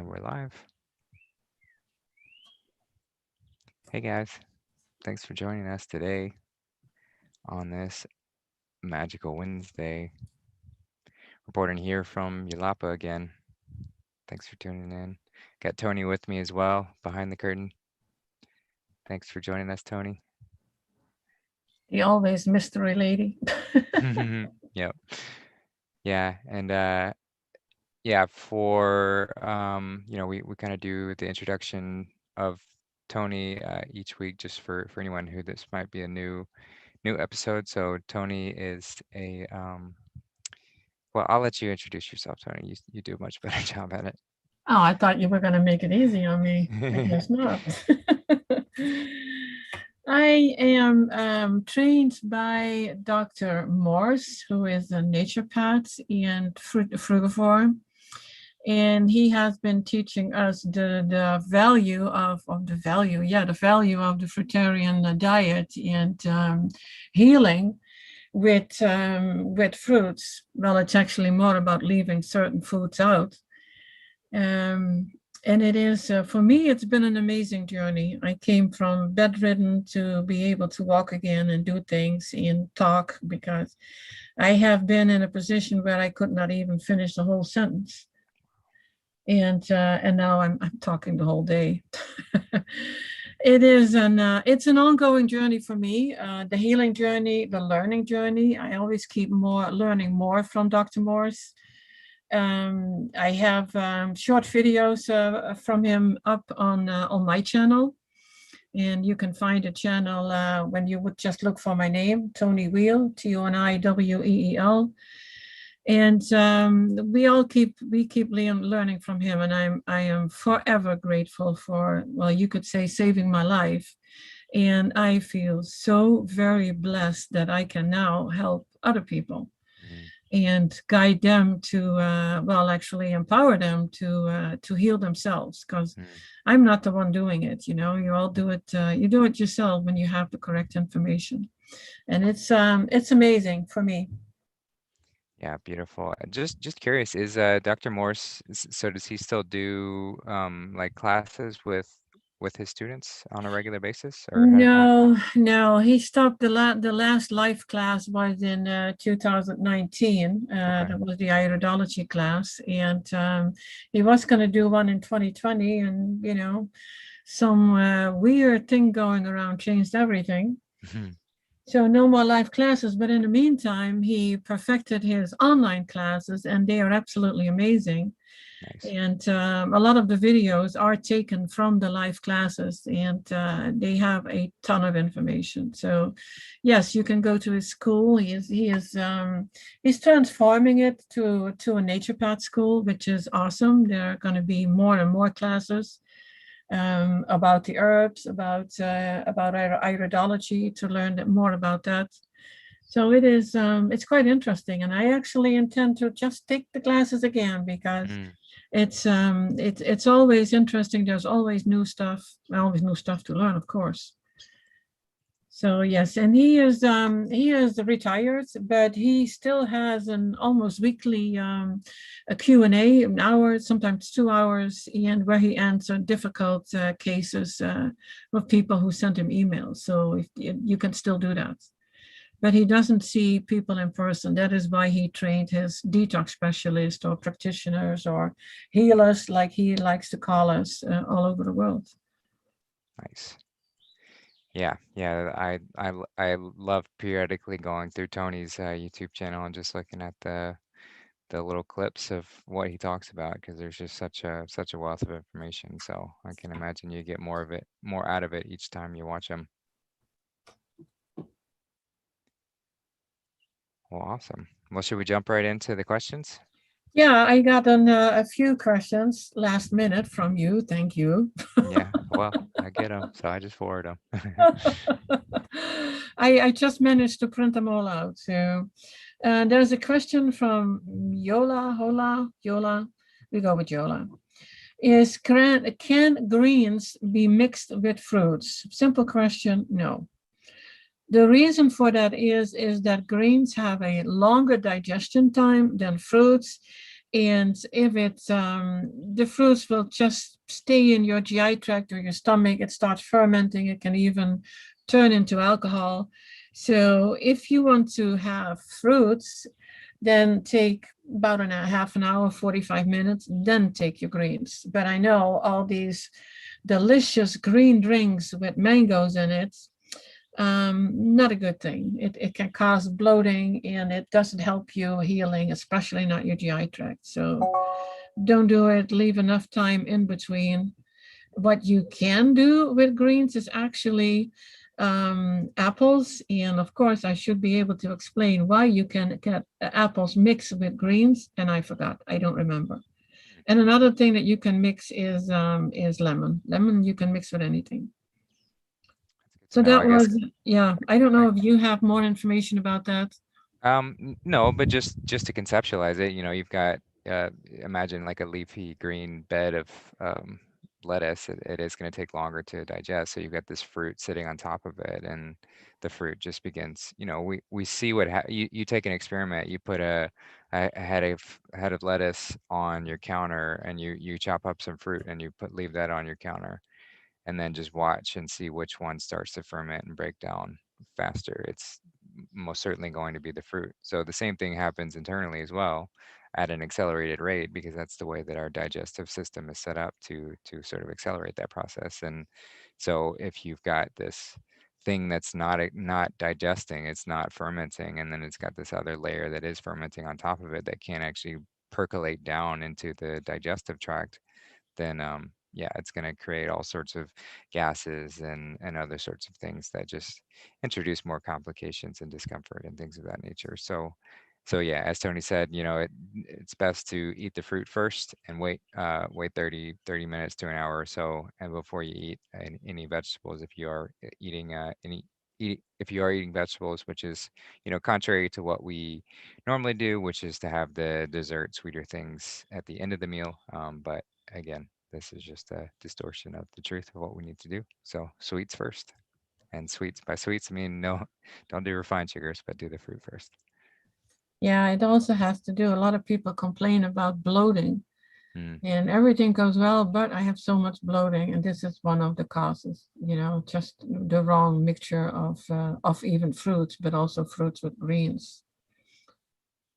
And we're live. Hey guys, thanks for joining us today on this magical Wednesday. Reporting here from Yulapa again. Thanks for tuning in. Got Toni with me as well, behind the curtain. Thanks for joining us, Toni. The always mystery lady. Yep. Yeah, and yeah, for we kind of do the introduction of Toni each week, just for anyone who this might be a new episode. So Toni is a well, I'll let you introduce yourself, Toni. You do a much better job at it. Oh, I thought you were going to make it easy on me. I guess not. I am trained by Dr. Morse, who is a naturopath and frugivore. And he has been teaching us the value of the value of the fruitarian diet and healing with fruits. Well, it's actually more about leaving certain foods out. And it is, for me, it's been an amazing journey. I came from bedridden to be able to walk again and do things and talk, because I have been in a position where I could not even finish the whole sentence. And now I'm talking the whole day. It's an ongoing journey for me, the healing journey, the learning journey. I always keep learning more from Dr. Morse. I have short videos from him up on my channel, and you can find a channel when you would just look for my name, Toni Weel, ToniWeel. And we keep learning from him, and I am forever grateful for, well, you could say, saving my life. And I feel so very blessed that I can now help other people and guide them to actually empower them to heal themselves, because I'm not the one doing it. You all do it. You do it yourself when you have the correct information, and it's amazing for me. Yeah, beautiful. Just curious, is Dr. Morse, so does he still do like classes with his students on a regular basis, or No, he stopped. The last live class was in 2019. That was the Iridology class, and he was going to do one in 2020, and some weird thing going around changed everything. So no more live classes, but in the meantime, he perfected his online classes, and they are absolutely amazing. Nice. And a lot of the videos are taken from the live classes, and they have a ton of information. So yes, you can go to his school. He's transforming it to a naturopath school, which is awesome. There are going to be more and more classes about the herbs, about iridology, to learn more about that. So it's quite interesting, and I actually intend to just take the classes again, because it's always interesting. There's always new stuff to learn, of course. So yes, and he is retired, but he still has an almost weekly a Q&A, an hour, sometimes 2 hours, and where he answered difficult cases of people who sent him emails. So if you can still do that. But he doesn't see people in person. That is why he trained his detox specialists or practitioners or healers, like he likes to call us, all over the world. Nice. Yeah, I love periodically going through Toni's YouTube channel and just looking at the little clips of what he talks about, because there's just such a wealth of information. So I can imagine you get more out of it each time you watch him. Well, awesome. Well, should we jump right into the questions? Yeah, I got a few questions last minute from you. Thank you. Yeah, well, I get them, so I just forward them. I just managed to print them all out. So there's a question from Yola. We go with Yola. Can greens be mixed with fruits? Simple question, no. The reason for that is that greens have a longer digestion time than fruits, And if it's the fruits will just stay in your GI tract or your stomach, it starts fermenting. It can even turn into alcohol. So if you want to have fruits, then take about a half an hour, 45 minutes, then take your greens. But I know all these delicious green drinks with mangoes in it, not a good thing. It can cause bloating and it doesn't help you healing, especially not your GI tract. So don't do it. Leave enough time in between. What you can do with greens is actually apples. And of course, I should be able to explain why you can get apples mixed with greens. And I forgot. I don't remember. And another thing that you can mix is lemon. Lemon you can mix with anything. That's So good to know. that I guess. was, yeah, I don't know Sorry. if you have more information about that. No, but just to conceptualize it, you've got imagine like a leafy green bed of lettuce. It is going to take longer to digest. So you've got this fruit sitting on top of it, and the fruit just begins. We see what you take an experiment. You put a head of lettuce on your counter, and you chop up some fruit, and you leave that on your counter, and then just watch and see which one starts to ferment and break down faster. It's most certainly going to be the fruit. So the same thing happens internally as well at an accelerated rate, because that's the way that our digestive system is set up to sort of accelerate that process. And so if you've got this thing that's not digesting, it's not fermenting, and then it's got this other layer that is fermenting on top of it that can't actually percolate down into the digestive tract, then yeah, it's going to create all sorts of gases and other sorts of things that just introduce more complications and discomfort and things of that nature. So yeah, as Tony said, it's best to eat the fruit first and wait 30 minutes to an hour or so, and before you eat any vegetables, if you are eating if you are eating vegetables, which is contrary to what we normally do, which is to have the dessert, sweeter things at the end of the meal. But again, this is just a distortion of the truth of what we need to do. So sweets first. And sweets, by sweets, I mean, no, don't do refined sugars, but do the fruit first. Yeah, it also has to do, a lot of people complain about bloating Mm, and everything goes well, but I have so much bloating, and this is one of the causes, just the wrong mixture of even fruits, but also fruits with greens.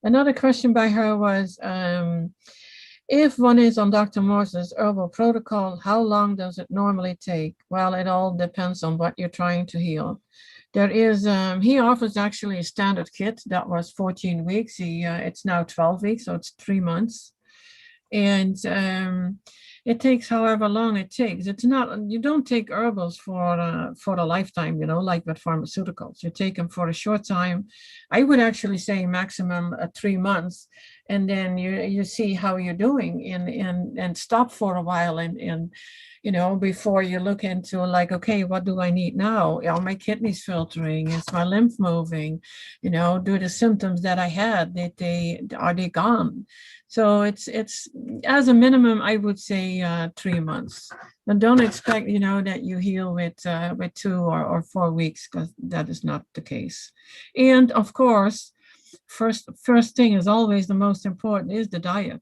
Another question by her was, if one is on Dr. Morse's herbal protocol, how long does it normally take? Well, it all depends on what you're trying to heal. There is, he offers actually a standard kit that was 14 weeks. It's now 12 weeks, so it's 3 months. And it takes however long it takes. It's not, you don't take herbals for a lifetime, like with pharmaceuticals. You take them for a short time. I would actually say maximum 3 months, and then you see how you're doing, and stop for a while, and before you look into, like, okay, what do I need now? Are my kidneys filtering? Is my lymph moving? Do the symptoms that I had, are they gone? So it's as a minimum, I would say 3 months. But don't expect, that you heal with 2 or 4 weeks, because that is not the case. And of course, first thing is always the most important, is the diet.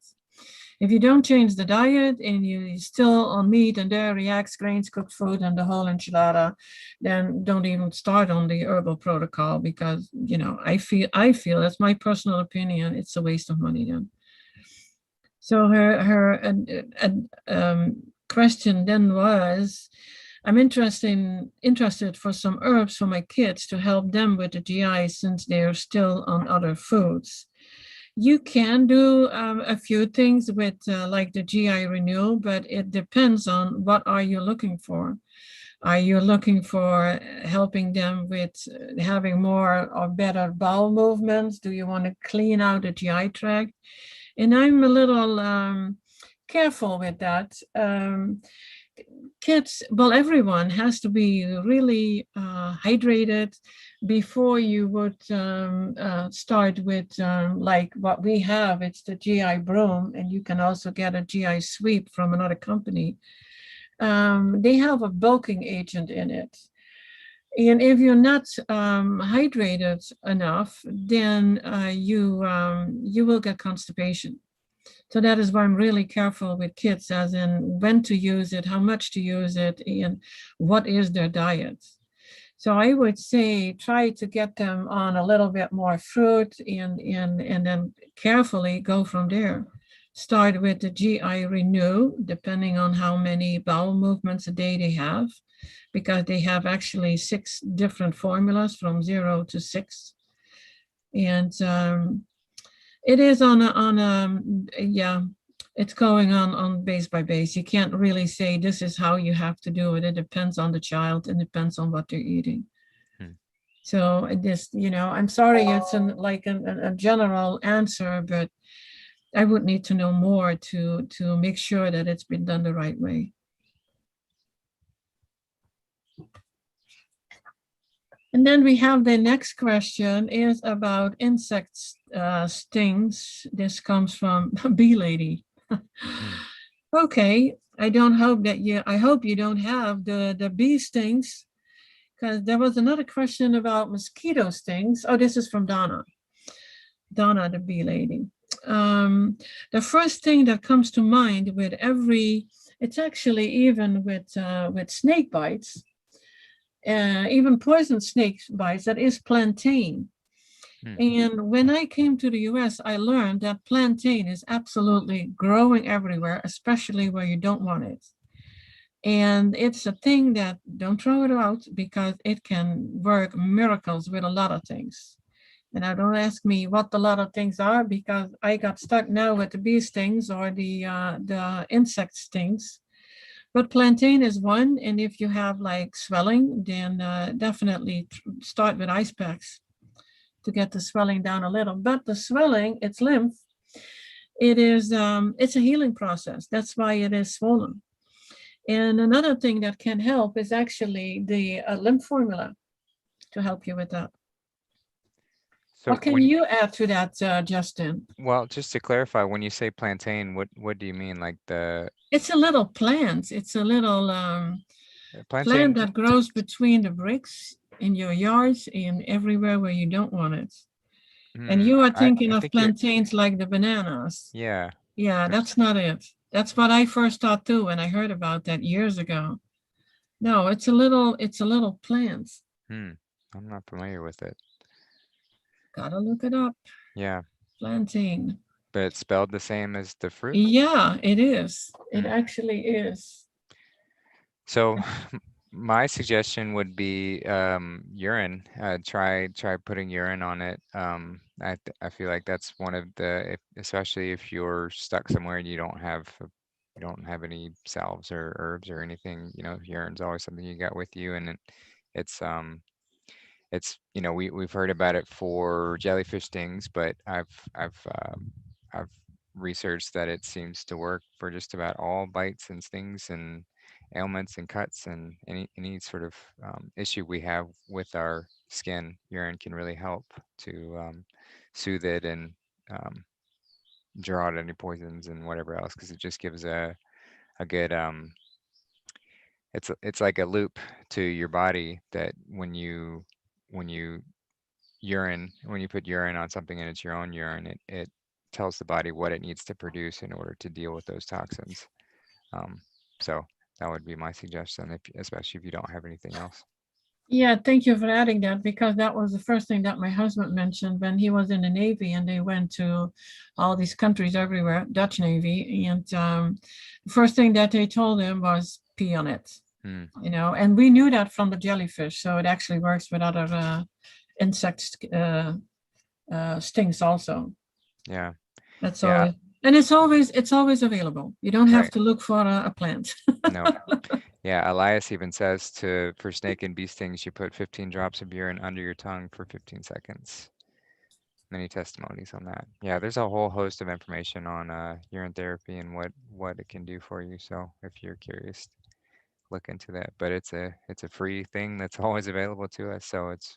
If you don't change the diet and you're still on meat and dairy, eggs, grains, cooked food, and the whole enchilada, then don't even start on the herbal protocol, because I feel that's my personal opinion, it's a waste of money then. So her question then was, I'm interested for some herbs for my kids to help them with the GI, since they're still on other foods. You can do a few things with like the GI renewal, but it depends on what are you looking for. Are you looking for helping them with having more or better bowel movements? Do you want to clean out the GI tract? And I'm a little careful with that. Kids, well, everyone has to be really hydrated before you would start with like what we have. It's the GI broom, and you can also get a GI sweep from another company. They have a bulking agent in it. And if you're not hydrated enough, then you will get constipation. So that is why I'm really careful with kids, as in when to use it, how much to use it, and what is their diet. So I would say try to get them on a little bit more fruit and then carefully go from there. Start with the GI Renew, depending on how many bowel movements a day they have, because they have actually 6 different formulas from 0 to 6. And it is yeah, it's going on base by base. You can't really say this is how you have to do it. It depends on the child and depends on what they're eating. So this, I'm sorry, it's like a general answer, but I would need to know more to make sure that it's been done the right way. And then we have the next question is about insect stings. This comes from Bee Lady. Okay, I hope you don't have the bee stings, because there was another question about mosquito stings. Oh, this is from Donna, the Bee Lady. The first thing that comes to mind with it's actually even with snake bites, even poison snake bites, that is plantain. And when I came to the US, I learned that plantain is absolutely growing everywhere, especially where you don't want it. And it's a thing that don't throw it out, because it can work miracles with a lot of things. And now don't ask me what the lot of things are, because I got stuck now with the bee stings or the insect stings. But plantain is one, and if you have like swelling, then definitely start with ice packs to get the swelling down a little. But the swelling, it's lymph. It's a healing process. That's why it is swollen. And another thing that can help is actually the lymph formula to help you with that. So what can you add to that, Justin? Well, just to clarify, when you say plantain, what do you mean? Like it's a little plant. It's a little plant that grows between the bricks in your yards and everywhere where you don't want it. And you are thinking of plantains like the bananas. Yeah. Yeah, that's not it. That's what I first thought too when I heard about that years ago. No, it's a little plant. I'm not familiar with it. Gotta look it up. Yeah. Plantain. But it's spelled the same as the fruit? Yeah, it is. It actually is. So my suggestion would be urine. Try putting urine on it. I feel like that's one of especially if you're stuck somewhere and you don't have any salves or herbs or anything, urine's always something you got with you, and it's we've heard about it for jellyfish stings, but I've researched that it seems to work for just about all bites and stings and ailments and cuts and any sort of issue we have with our skin. Urine can really help to soothe it and draw out any poisons and whatever else, because it just gives a good it's like a loop to your body that when you put urine on something and it's your own urine, it tells the body what it needs to produce in order to deal with those toxins. So that would be my suggestion, especially if you don't have anything else. Yeah, thank you for adding that, because that was the first thing that my husband mentioned when he was in the Navy, and they went to all these countries everywhere, Dutch Navy, and the first thing that they told him was pee on it. And we knew that from the jellyfish, so it actually works with other insect stings also. Yeah, that's always, and it's always available. You don't have to look for a plant. No. Yeah, Elias even says for snake and bee stings, you put 15 drops of urine under your tongue for 15 seconds. Many testimonies on that. Yeah, there's a whole host of information on urine therapy and what it can do for you. So if you're curious, look into that. But it's a free thing that's always available to us. So it's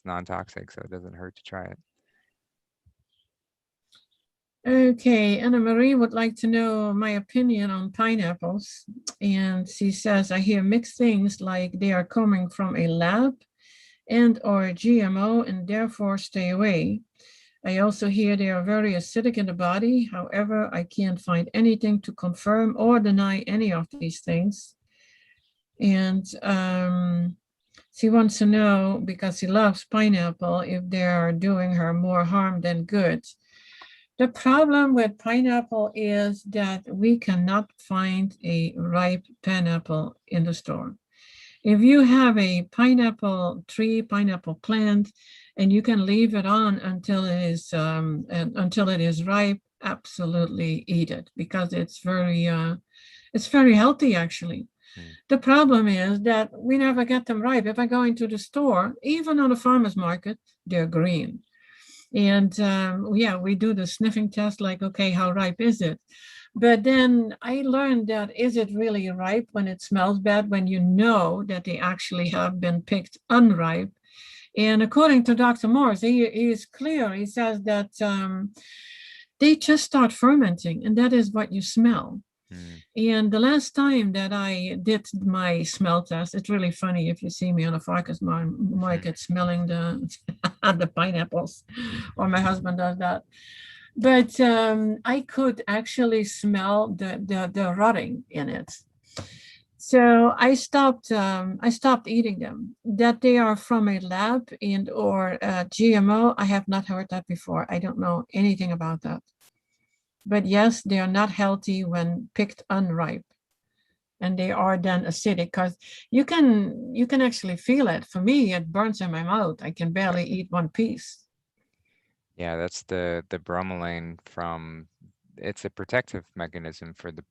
non-toxic, so it doesn't hurt to try it. Okay, Anna Marie would like to know my opinion on pineapples. And she says, I hear mixed things, like they are coming from a lab and or GMO, and therefore stay away. I also hear they are very acidic in the body. However, I can't find anything to confirm or deny any of these things. And she wants to know, because she loves pineapple, if they are doing her more harm than good. The problem with pineapple is that we cannot find a ripe pineapple in the store. If you have a pineapple tree, pineapple plant, and you can leave it on until it is ripe, absolutely eat it, because it's very healthy actually. The problem is that we never get them ripe. If I go into the store, even on the farmer's market, they're green. And yeah, we do the sniffing test, like, okay, how ripe is it? But then I learned that, is it really ripe when it smells bad, when you know that they actually have been picked unripe? And according to Dr. Morse, he is clear. He says that they just start fermenting, and that is what you smell. And the last time that I did my smell test, it's really funny if you see me on a farmer's market smelling the pineapples, or my husband does that. But I could actually smell the rotting in it. So I stopped eating them. That they are from a lab and or GMO, I have not heard that before. I don't know anything about that. But yes, they are not healthy when picked unripe. And they are then acidic, because you can actually feel it. For me, it burns in my mouth. I can barely eat one piece. Yeah, that's the bromelain from, it's a protective mechanism for the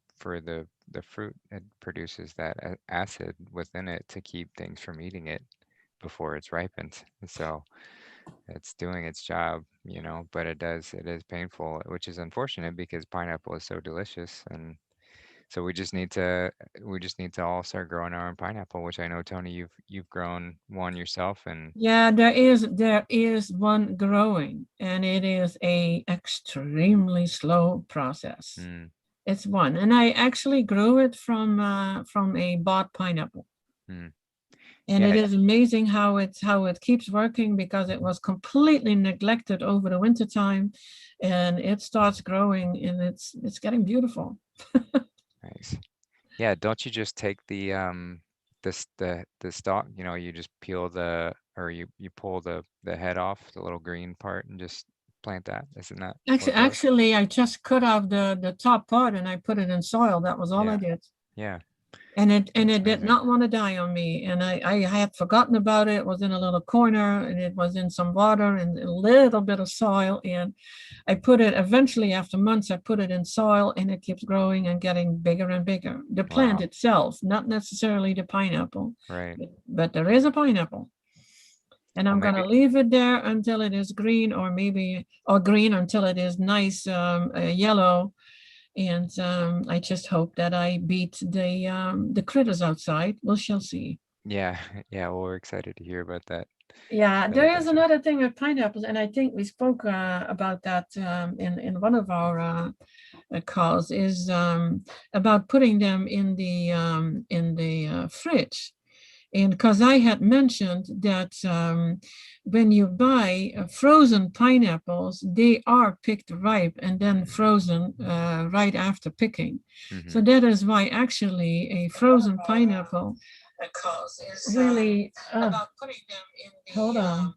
fruit. It produces that acid within it to keep things from eating it before it's ripened. So it's doing its job, but it is painful, which is unfortunate because pineapple is so delicious. And so we just need to all start growing our own pineapple, which I know, Toni, you've grown one yourself. And yeah, there is one growing, and it is a extremely slow process. It's one, and I actually grew it from a bought pineapple. And yeah, it is amazing how it keeps working, because it was completely neglected over the winter time, and it starts growing, and it's getting beautiful. nice. Yeah, don't you just take the stalk, you just peel you pull the head off, the little green part, and just plant that. Isn't that what grows? Actually, I just cut off the top part and I put it in soil. That was all I did. Yeah. And it did not want to die on me. And I had forgotten about it. It was in a little corner, and it was in some water and a little bit of soil. And I put it, eventually after months, I put it in soil, and it keeps growing and getting bigger and bigger. The plant itself, not necessarily the pineapple. Right. But there is a pineapple. And I'm going to leave it there until it is green, or green until it is nice yellow. And I just hope that I beat the critters outside. We shall see. Yeah, yeah. Well, we're excited to hear about that. Yeah, there is another thing with pineapples, and I think we spoke about that in one of our calls, is about putting them in the fridge. And because I had mentioned that when you buy frozen pineapples, they are picked ripe and then frozen right after picking. So that is why actually a frozen pineapple is really about putting them in the hold on.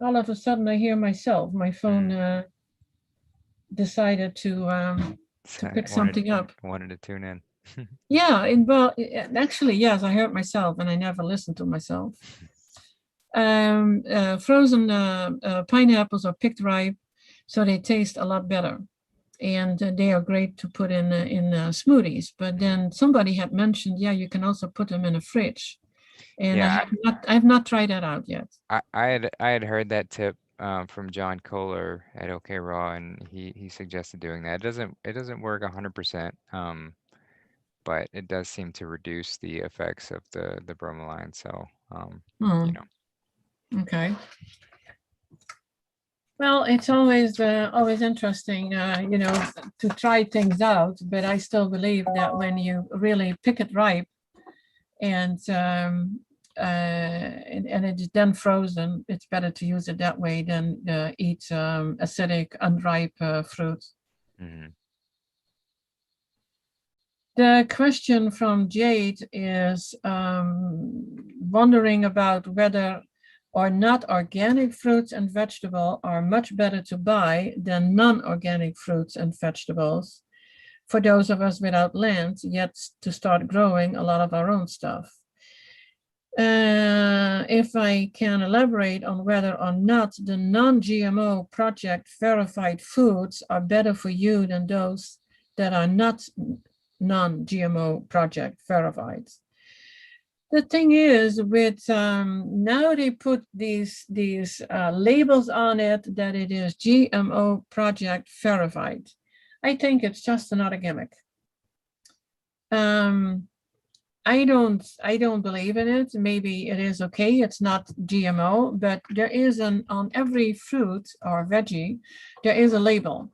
All of a sudden I hear myself. My phone decided to pick something up. Wanted to tune in. Yeah, well, actually, yes, I heard myself, and I never listened to myself. Frozen pineapples are picked ripe, so they taste a lot better, and they are great to put in smoothies. But then somebody had mentioned, yeah, you can also put them in a fridge, and Yeah, I have not tried that out yet. I had heard that tip from John Kohler at OK Raw, and he suggested doing that. It doesn't work 100%. But it does seem to reduce the effects of the bromelain. So, Okay. Well, it's always interesting, to try things out. But I still believe that when you really pick it ripe and and it is then frozen, it's better to use it that way than eat acidic, unripe fruit. Mm-hmm. The question from Jade is wondering about whether or not organic fruits and vegetables are much better to buy than non-organic fruits and vegetables for those of us without land yet to start growing a lot of our own stuff. If I can elaborate on whether or not the non-GMO project verified foods are better for you than those that are not non-GMO project verified. The thing is, with now they put these labels on it that it is GMO project verified. I think it's just another gimmick. I don't believe in it. Maybe it is okay. It's not GMO, but there is on every fruit or veggie, there is a label.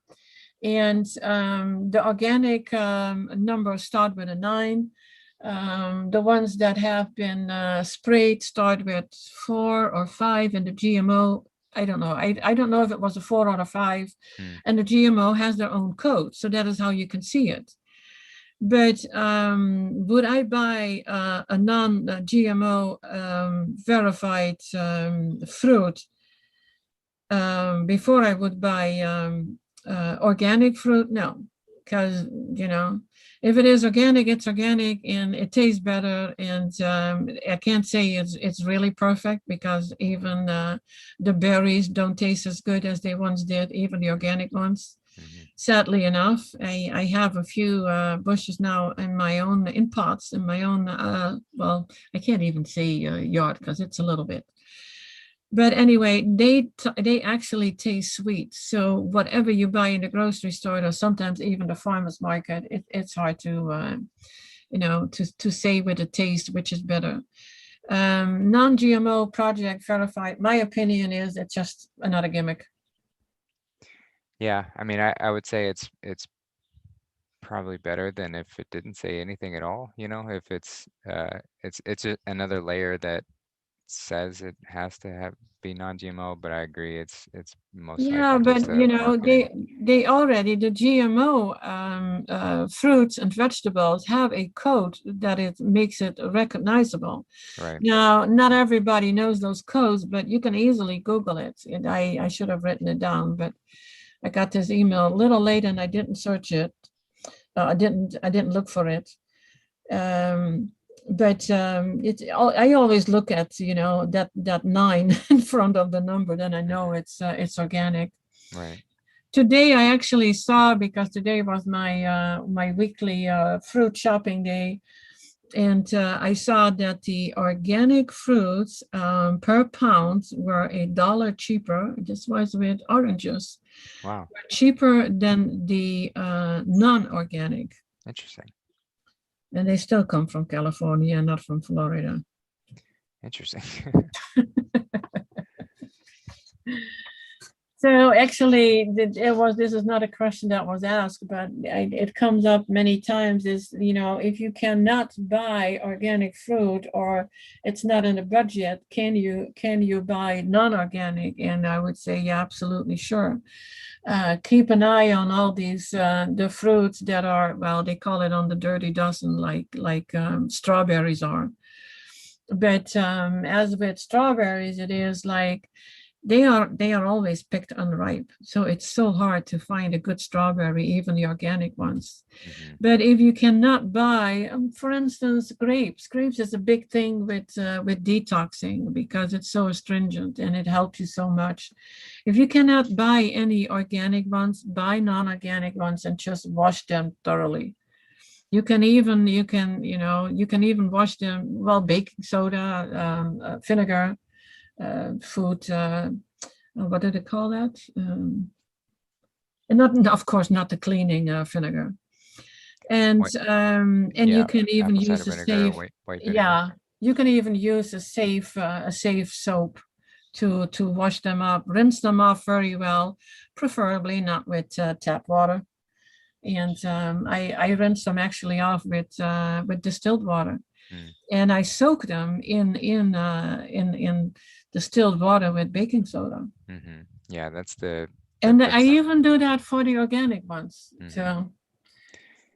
And the organic numbers start with a 9. The ones that have been sprayed start with 4 or 5, and the GMO, I don't know. I don't know if it was a 4 or a 5. And the GMO has their own code. So that is how you can see it. But would I buy a non-GMO verified fruit before I would buy organic fruit? No, because, you know, if it is organic, it's organic and it tastes better. And I can't say it's really perfect, because even the berries don't taste as good as they once did, even the organic ones. Mm-hmm. Sadly enough, I have a few bushes now in pots in my own, well, I can't even say yard because it's a little bit. But anyway, they actually taste sweet. So whatever you buy in the grocery store, or sometimes even the farmer's market, it's hard to, you know, to say with the taste which is better. Non-GMO project verified, my opinion is it's just another gimmick. Yeah, I mean, I would say it's probably better than if it didn't say anything at all. You know, if it's another layer that says it has to be non-GMO. But I agree, it's most likely just but you know, marketing. they already, the GMO fruits and vegetables have a code that it makes it recognizable. Right. Now, not everybody knows those codes, but you can easily Google it. And I should have written it down, but I got this email a little late and I didn't search it. I didn't look for it. But I always look at, you know, that 9 in front of the number, then I know it's organic. Right. Today I actually saw, because today was my my weekly fruit shopping day, and I saw that the organic fruits per pound were $1 cheaper. This was with oranges. Wow. Cheaper than the non-organic. Interesting. And they still come from California, not from Florida. Interesting. So actually, this is not a question that was asked, but it comes up many times, is, you know, if you cannot buy organic fruit or it's not in the budget, can you buy non-organic? And I would say, yeah, absolutely, sure. Keep an eye on all these the fruits that are, well, they call it on the dirty dozen, like strawberries are. But as with strawberries, it is like they are always picked unripe. So it's so hard to find a good strawberry, even the organic ones. Mm-hmm. But if you cannot buy, for instance, grapes is a big thing with detoxing, because it's so astringent and it helps you so much. If you cannot buy any organic ones, buy non-organic ones and just wash them thoroughly. You can even wash them, well, baking soda, vinegar, food, what do they call that? And not, of course, not the cleaning vinegar. And you can even use a safe, you can even use a safe soap to wash them up, rinse them off very well, preferably not with tap water. And I rinse them actually off with distilled water. and I soak them in distilled water with baking soda. Yeah, that's the And I that's even do that for the organic ones. So,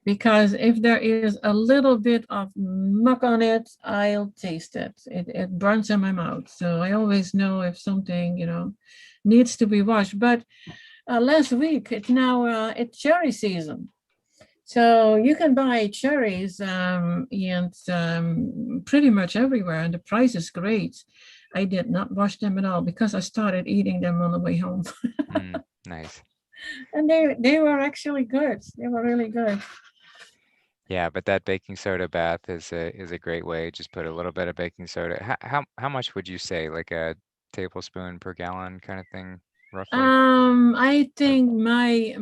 because if there is a little bit of muck on it, I'll taste it. It burns in my mouth. So I always know if something, needs to be washed. But last week, it's cherry season. So you can buy cherries and pretty much everywhere, and the price is great. I did not wash them at all because I started eating them on the way home. nice. And they were actually good. They were really good. Yeah, but that baking soda bath is a great way. Just put a little bit of baking soda. How much would you say, like a tablespoon per gallon kind of thing, roughly? I think my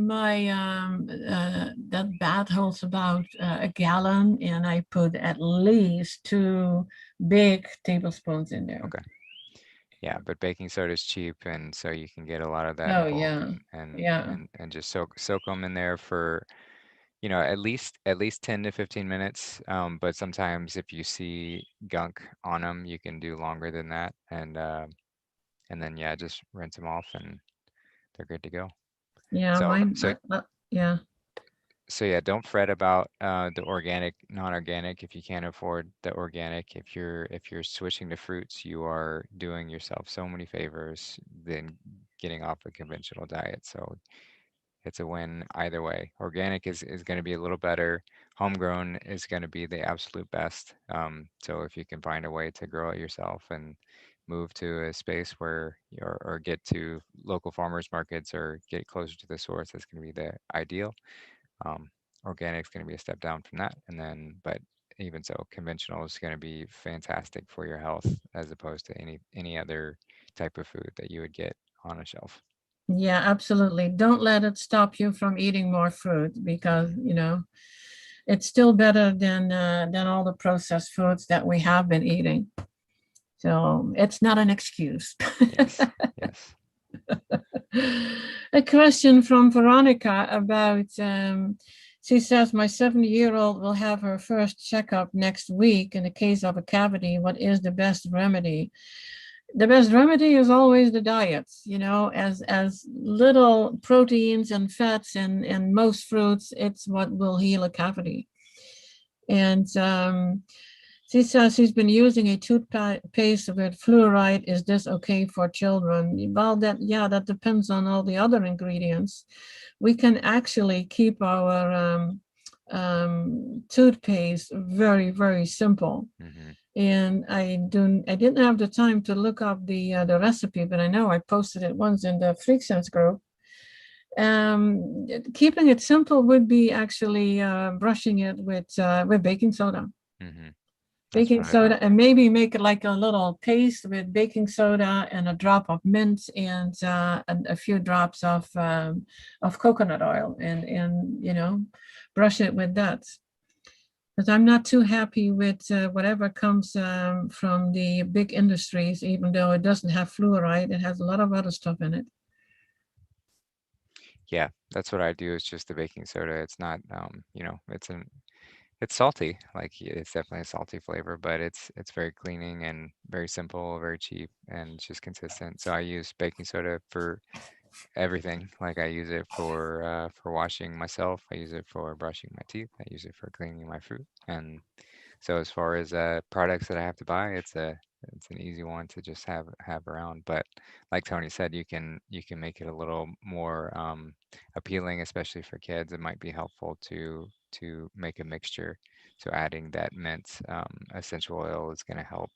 that bath holds about a gallon, and I put at least 2 big tablespoons in there. Okay. Yeah, but baking soda is cheap, and so you can get a lot of that in Oh bulk, yeah, and yeah, and just soak them in there for, at least 10 to 15 minutes. But sometimes if you see gunk on them, you can do longer than that, and then yeah, just rinse them off, and they're good to go. yeah. So Mine, so yeah. so yeah, don't fret about the organic, non-organic if you can't afford the organic. If you're switching to fruits, you are doing yourself so many favors than getting off a conventional diet. So it's a win either way. Organic is going to be a little better. Homegrown is going to be the absolute best. So if you can find a way to grow it yourself and move to a space where or get to local farmers markets or get closer to the source, that's going to be the ideal. Um, Organic is going to be a step down from that, but even so, conventional is going to be fantastic for your health as opposed to any other type of food that you would get on a shelf. Yeah, absolutely. Don't let it stop you from eating more fruit because, it's still better than all the processed foods that we have been eating. So it's not an excuse. Yes, yes. A question from Veronica about, she says, my 70-year-old will have her first checkup next week. In the case of a cavity, what is the best remedy? The best remedy is always the diet, as little proteins and fats and most fruits, it's what will heal a cavity. And she says she's been using a toothpaste with fluoride. Is this okay for children? Well, that depends on all the other ingredients. We can actually keep our toothpaste very, very simple. And I didn't have the time to look up the recipe, but I know I posted it once in the Freak Sense group. Keeping it simple would be actually brushing it with baking soda. Baking soda, and maybe make it like a little paste with baking soda and a drop of mint and a few drops of coconut oil, and brush it with that. But I'm not too happy with whatever comes from the big industries, even though it doesn't have fluoride. It has a lot of other stuff in it. Yeah, that's what I do. It's just the baking soda. It's not, it's salty. Like it's definitely a salty flavor, but it's very cleaning and very simple, very cheap, and it's just consistent. So I use baking soda for everything. Like I use it for washing myself. I use it for brushing my teeth. I use it for cleaning my fruit. And so as far as products that I have to buy, it's an easy one to just have around. But like Tony said, you can make it a little more appealing, especially for kids. It might be helpful to make a mixture. So adding that mint essential oil is going to help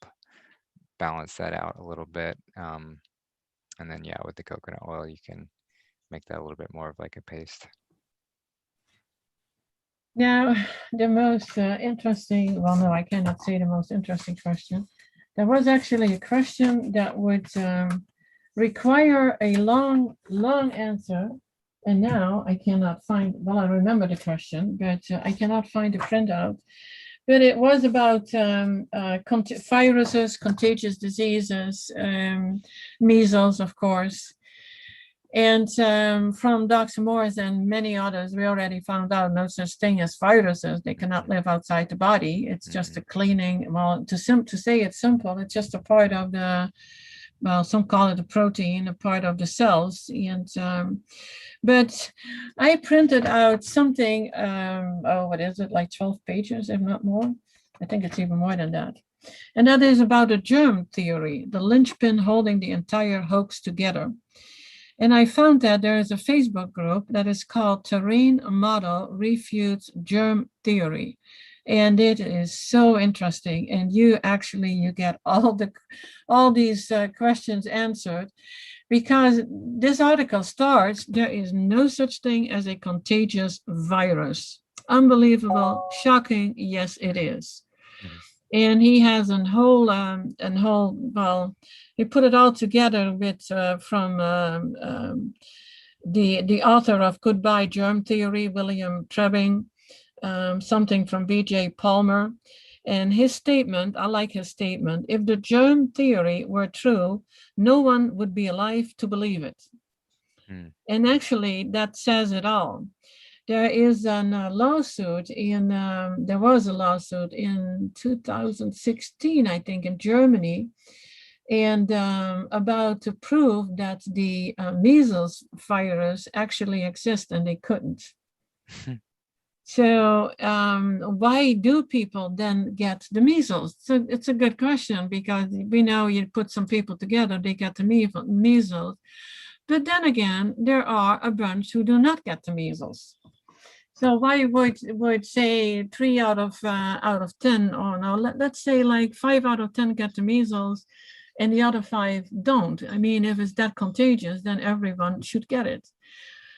balance that out a little bit. And then yeah, with the coconut oil, you can make that a little bit more of like a paste. Now, the most interesting, well, no, I cannot say the most interesting question. There was actually a question that would require a long, long answer. And now I cannot find, well, I remember the question, but I cannot find the printout. But it was about viruses, contagious diseases, measles, of course. And from Dr. Morris and many others, we already found out no such thing as viruses. They cannot live outside the body. It's just a cleaning. Well, to say it's simple, it's just a part of the, well, some call it a protein, a part of the cells. And but I printed out something. Oh, what is it? Like 12 pages, if not more. I think it's even more than that. And that is about the germ theory, the linchpin holding the entire hoax together. And I found that there is a Facebook group that is called Terrain Model Refutes Germ Theory. And it is so interesting. And you get all these questions answered, because this article starts, there is no such thing as a contagious virus. Unbelievable, shocking, yes, it is. And he has well, he put it all together with from the author of Goodbye Germ Theory, William Trebing, something from B.J. Palmer. And his statement, I like his statement: if the germ theory were true, no one would be alive to believe it. And actually, that says it all. There is a lawsuit there was a lawsuit in 2016, I think, in Germany, and about to prove that the measles virus actually exists, and they couldn't. So why do people then get the measles? So it's a good question, because we know you put some people together, they get the measles. But then again, there are a bunch who do not get the measles. So why would say 3 out of 10, or no, let's say like 5 out of 10 get the measles, and the other 5 don't. I mean, if it's that contagious, then everyone should get it.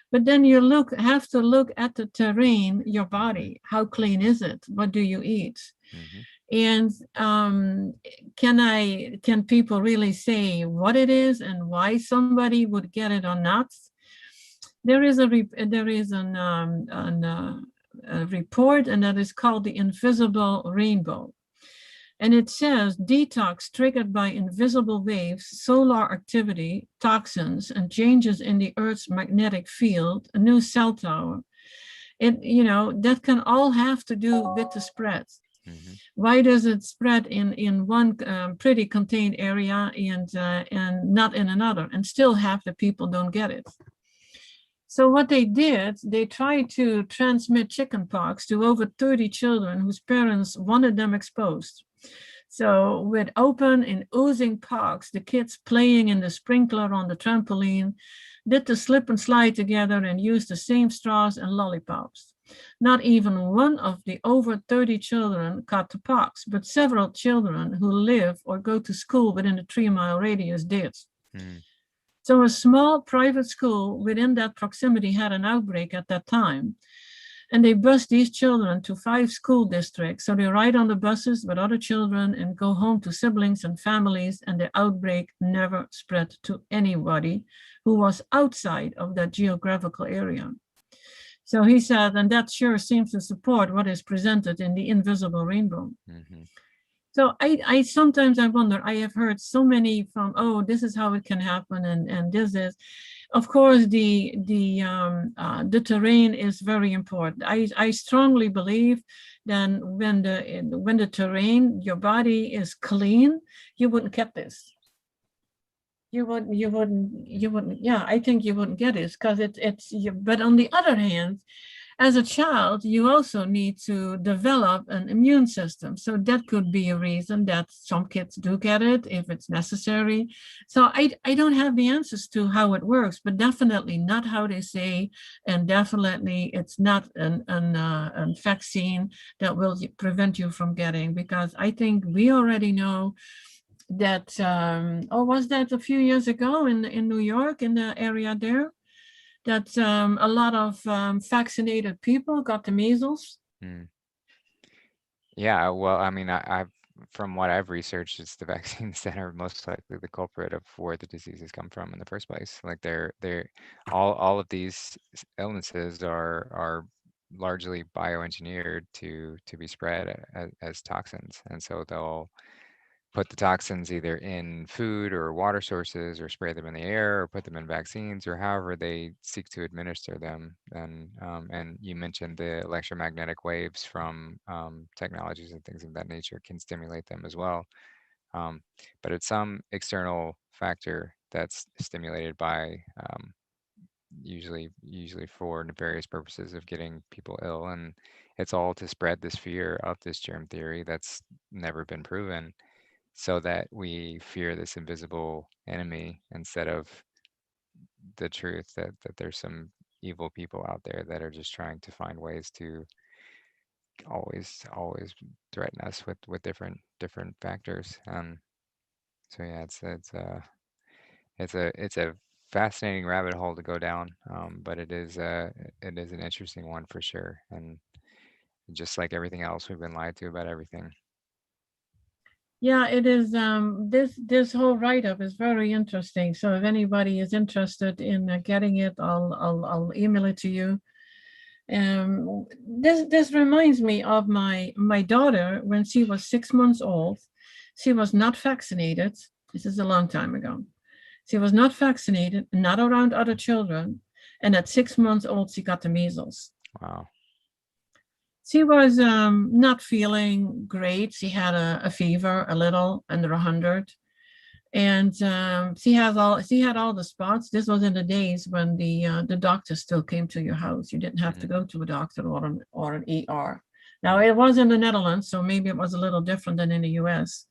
But then you have to look at the terrain, your body. How clean is it? What do you eat? And can people really say what it is and why somebody would get it or not? There is a report, and that is called the Invisible Rainbow. And it says detox triggered by invisible waves, solar activity, toxins, and changes in the Earth's magnetic field, a new cell tower. That can all have to do with the spread. Why does it spread in one pretty contained area and not in another? And still half the people don't get it. So what they did, they tried to transmit chickenpox to over 30 children whose parents wanted them exposed. So with open and oozing pox, the kids playing in the sprinkler on the trampoline did the slip and slide together and used the same straws and lollipops. Not even one of the over 30 children caught the pox, but several children who live or go to school within a 3-mile radius did. So a small private school within that proximity had an outbreak at that time. And they bus these children to 5 school districts. So they ride on the buses with other children and go home to siblings and families, and the outbreak never spread to anybody who was outside of that geographical area. So he said, and that sure seems to support what is presented in the Invisible Rainbow. So I sometimes wonder, I have heard so many from, oh, this is how it can happen, and this is, of course, the terrain is very important. I strongly believe that when the terrain, your body is clean, you wouldn't get this. You wouldn't. Yeah, I think you wouldn't get it, because but on the other hand, as a child, you also need to develop an immune system. So that could be a reason that some kids do get it if it's necessary. So I don't have the answers to how it works, but definitely not how they say, and definitely it's not a vaccine that will prevent you from getting, because I think we already know that, was that a few years ago in New York, in the area there, that a lot of vaccinated people got the measles. Yeah, well, I mean, I've from what I've researched, it's the vaccines that are most likely the culprit of where the diseases come from in the first place. Like they're all of these illnesses are largely bioengineered to be spread as toxins, and so put the toxins either in food or water sources or spray them in the air or put them in vaccines or however they seek to administer them. And you mentioned the electromagnetic waves from technologies and things of that nature can stimulate them as well. But it's some external factor that's stimulated by usually for nefarious purposes of getting people ill, and it's all to spread this fear of this germ theory that's never been proven, so that we fear this invisible enemy instead of the truth that there's some evil people out there that are just trying to find ways to always threaten us with different factors. So yeah, it's a fascinating rabbit hole to go down, but it is an interesting one for sure. And just like everything else, we've been lied to about everything. Yeah, it is. This whole write-up is very interesting. So if anybody is interested in getting it, I'll email it to you. This reminds me of my daughter when she was 6 months old. She was not vaccinated. This is a long time ago. She was not vaccinated, not around other children, and at 6 months old, she got the measles. Wow. She was not feeling great. She had a fever, a little under 100, and she had all the spots. This was in the days when the doctor still came to your house. You didn't have to go to a doctor or an ER. Now it was in the Netherlands, so maybe it was a little different than in the US.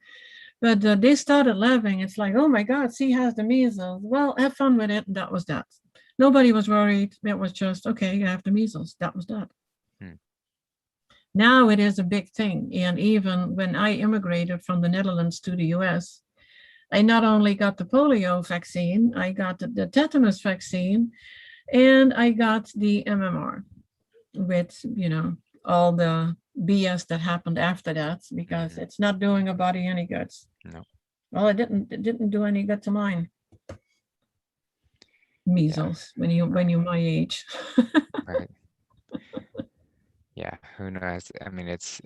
But they started laughing. It's like, oh my God, she has the measles. Well, have fun with it. And that was that. Nobody was worried. It was just, okay, you have the measles. That was that. Now it is a big thing. And even when I immigrated from the Netherlands to the US, I not only got the polio vaccine, I got the tetanus vaccine, and I got the MMR with, all the BS that happened after that, because it's not doing a body any good. No. Well, it didn't do any good to mine. Measles, when you my age. Right. Yeah, who knows? I mean, it's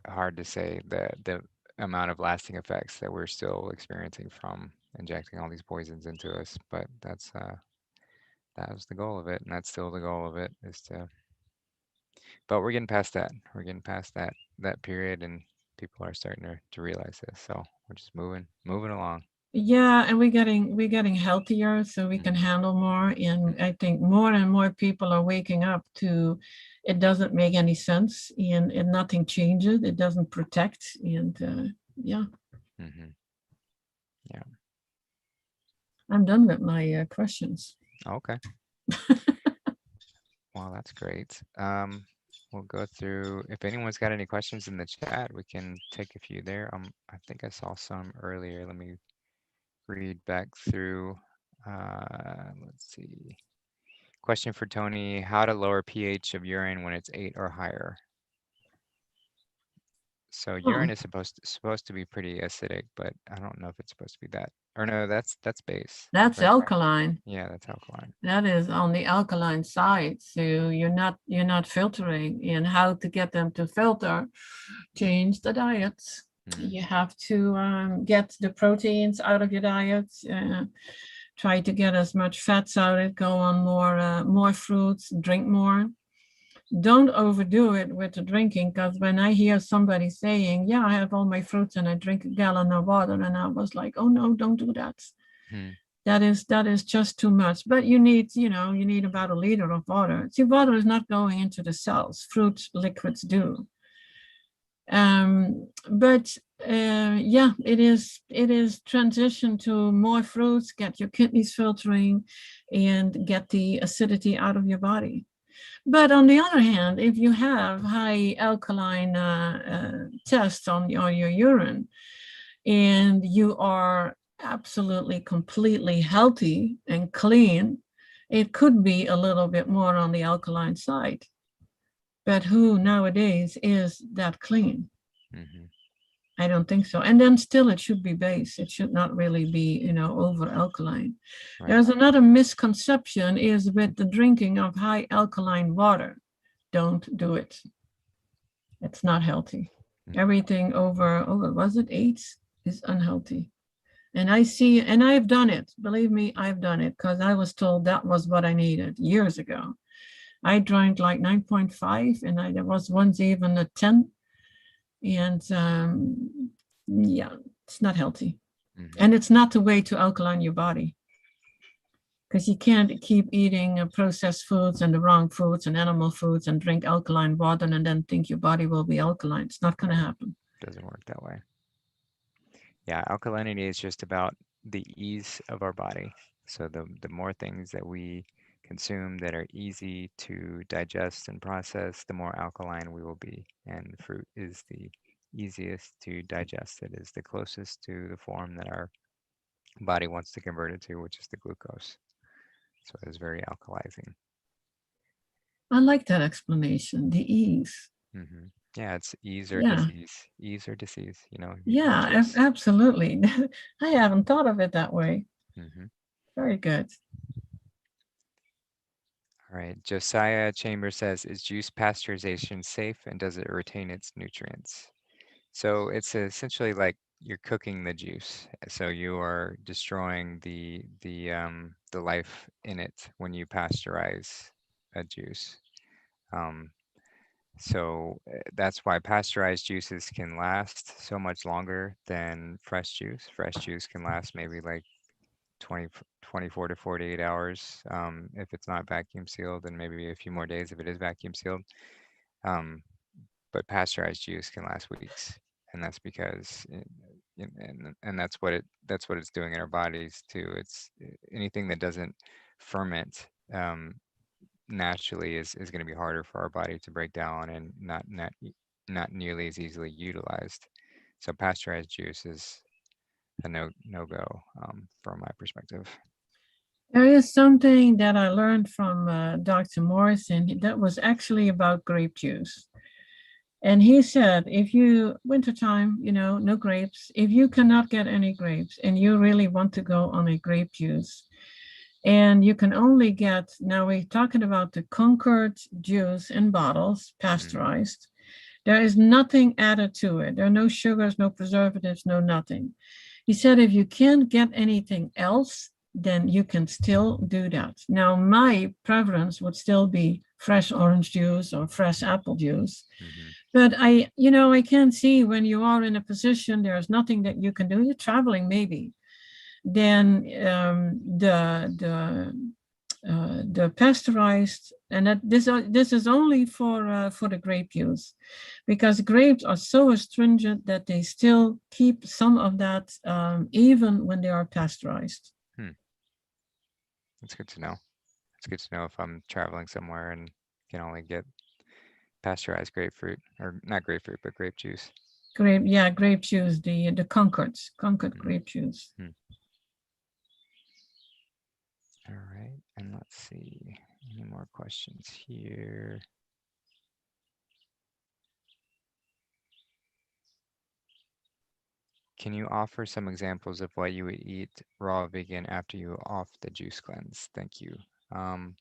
hard to say the amount of lasting effects that we're still experiencing from injecting all these poisons into us, but that was the goal of it, and that's still the goal of it, is to. But we're getting past that. We're getting past that period, and people are starting to realize this. So we're just moving along. Yeah, and we're getting healthier, so we can handle more. And I think more and more people are waking up to it doesn't make any sense, and nothing changes. It doesn't protect, and yeah. Yeah. I'm done with my questions. Okay. Well, that's great. We'll go through, if anyone's got any questions in the chat, we can take a few there. I think I saw some earlier. Let me read back through. Let's see. Question for Toni: how to lower pH of urine when it's 8 or higher? So urine is supposed to be pretty acidic, but I don't know if it's supposed to be that. Or no, that's base. That's alkaline. Yeah, that's alkaline. That is on the alkaline side. So you're not filtering. And how to get them to filter? Change the diet. You have to get the proteins out of your diet. Try to get as much fats out of it. Go on more fruits. Drink more. Don't overdo it with the drinking, because when I hear somebody saying, yeah, I have all my fruits and I drink a gallon of water, and I was like, oh no, don't do that. That is just too much. But you need about 1 liter of water. See, water is not going into the cells. Fruit liquids do. But yeah, it is transition to more fruits, get your kidneys filtering, and get the acidity out of your body. But on the other hand, if you have high alkaline tests on your urine, and you are absolutely completely healthy and clean, it could be a little bit more on the alkaline side. But who nowadays is that clean? I don't think so. And then still it should be base. It should not really be, over alkaline. Right. There's another misconception is with the drinking of high alkaline water. Don't do it. It's not healthy. Everything over was it 8? is unhealthy. And I see, and I've done it. Believe me, I've done it because I was told that was what I needed years ago. I drank like 9.5, and there was once even a 10. And yeah, it's not healthy. Hmm. And it's not the way to alkaline your body, because you can't keep eating processed foods and the wrong foods and animal foods and drink alkaline water and then think your body will be alkaline. It's not going to Right. happen. Doesn't work that way. Yeah, alkalinity is just about the ease of our body. So the more things that we consume that are easy to digest and process, the more alkaline we will be. And fruit is the easiest to digest. It is the closest to the form that our body wants to convert it to, which is the glucose. So it is very alkalizing. I like that explanation, the ease. Hmm. Yeah, it's ease or Yeah, disease. Ease or disease, your yeah, choice. absolutely. I haven't thought of it that way. Hmm. Very good. All right. Josiah Chambers says, is juice pasteurization safe and does it retain its nutrients? So it's essentially like you're cooking the juice. So you are destroying the life in it when you pasteurize a juice. Um, that's why pasteurized juices can last so much longer than fresh juice. Fresh juice can last maybe like 20, 24 to 48 hours if it's not vacuum sealed, and maybe a few more days if it is vacuum sealed. Um, but pasteurized juice can last weeks, and that's because and that's what it's doing in our bodies too. It's anything that doesn't ferment naturally is going to be harder for our body to break down and not nearly as easily utilized. So pasteurized juice is a no go from my perspective. There is something that I learned from Dr. Morrison that was actually about grape juice. And he said, if you, wintertime, no grapes, if you cannot get any grapes and you really want to go on a grape juice, and you can only get, now we're talking about the Concord juice in bottles, Mm, pasteurized. There is nothing added to it. There are no sugars, no preservatives, no nothing. He said, if you can't get anything else, then you can still do that. Now, my preference would still be fresh orange juice or fresh apple juice. mhm. But I can see when you are in a position, there's nothing that you can do. You're traveling, maybe. Then the pasteurized, and this is only for the grape use, because grapes are so astringent that they still keep some of that even when they are pasteurized. Hmm. That's good to know. It's good to know if I'm traveling somewhere and can only get pasteurized grapefruit, or not grapefruit, but grape juice. Grape, yeah, grape juice, the Concord Mhm. grape juice. Hmm. All right, and let's see any more questions here. Can you offer some examples of what you would eat raw vegan after you off the juice cleanse? Thank you. Um,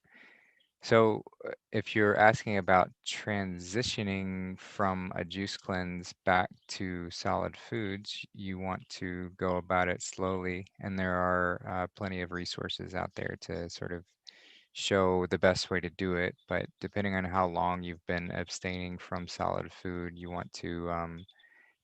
So, if you're asking about transitioning from a juice cleanse back to solid foods, you want to go about it slowly, and there are plenty of resources out there to sort of show the best way to do it. But depending on how long you've been abstaining from solid food, you want to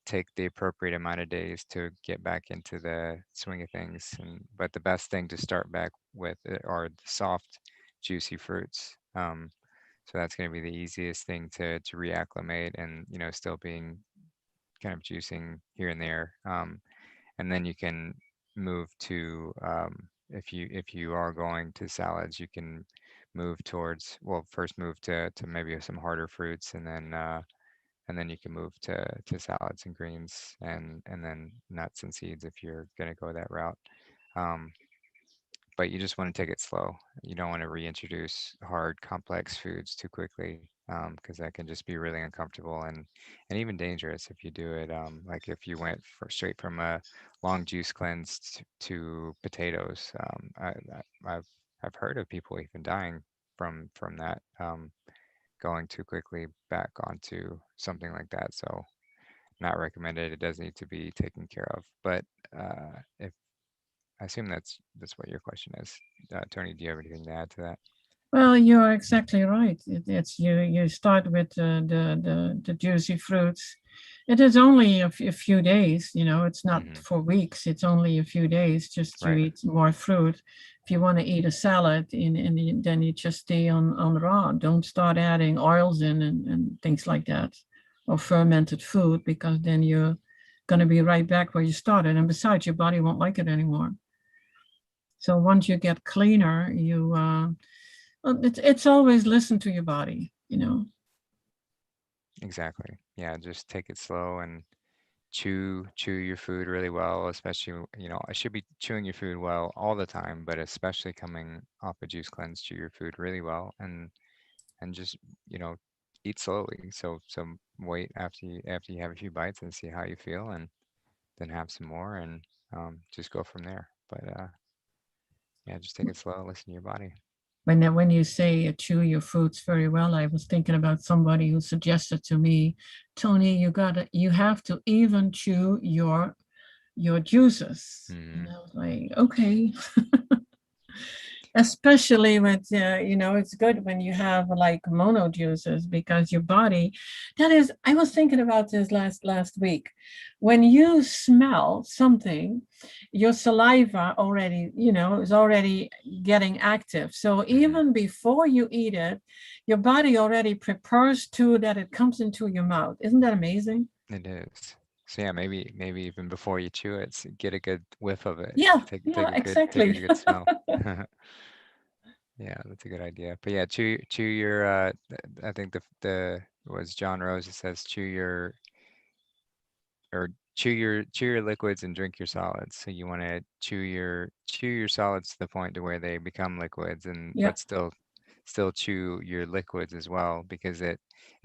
take the appropriate amount of days to get back into the swing of things. But the best thing to start back with are the soft, juicy fruits. So that's going to be the easiest thing to reacclimate, and still being kind of juicing here and there. And then you can move to if you are going to salads, you can move towards, well, first move to maybe some harder fruits, and then you can move to salads and greens, and then nuts and seeds if you're going to go that route. Um, but you just want to take it slow. You don't want to reintroduce hard, complex foods too quickly, because that can just be really uncomfortable and even dangerous if you do it. Like if you went straight from a long juice cleanse to potatoes. I've I've heard of people even dying from that, going too quickly back onto something like that. So not recommended. It does need to be taken care of. But if I assume that's what your question is, Tony, do you have anything to add to that? Well, you are exactly right. It's you start with the juicy fruits. It is only a few days, it's not Hmm. for weeks. It's only a few days just to Right. eat more fruit. If you want to eat a salad, then you just stay on raw. Don't start adding oils in and things like that, or fermented food, because then you're going to be right back where you started. And besides, your body won't like it anymore. So once you get cleaner, it's always listen to your body. Exactly. Yeah, just take it slow and chew your food really well, especially, I should be chewing your food well all the time, but especially coming off a juice cleanse, chew your food really well and just, eat slowly. So wait after you have a few bites and see how you feel, and then have some more, and just go from there. But yeah, just take it slow, listen to your body. When you say chew your fruits very well, I was thinking about somebody who suggested to me, Toni, you have to even chew your juices. And Hmm. I was like, okay. Especially with it's good when you have like mono juices, because your body, that is, I was thinking about this last week. When you smell something, your saliva already is already getting active, so Hmm. even before you eat it, your body already prepares to that it comes into your mouth. Isn't that amazing? It is. So yeah, maybe even before you chew it, get a good whiff of it. Yeah, Take yeah, take a exactly. good smell. Yeah, that's a good idea. But yeah, chew your I think the was John Rose, it says chew your liquids and drink your solids. So you want to chew your solids to the point to where they become liquids, and Yeah, but still chew your liquids as well, because it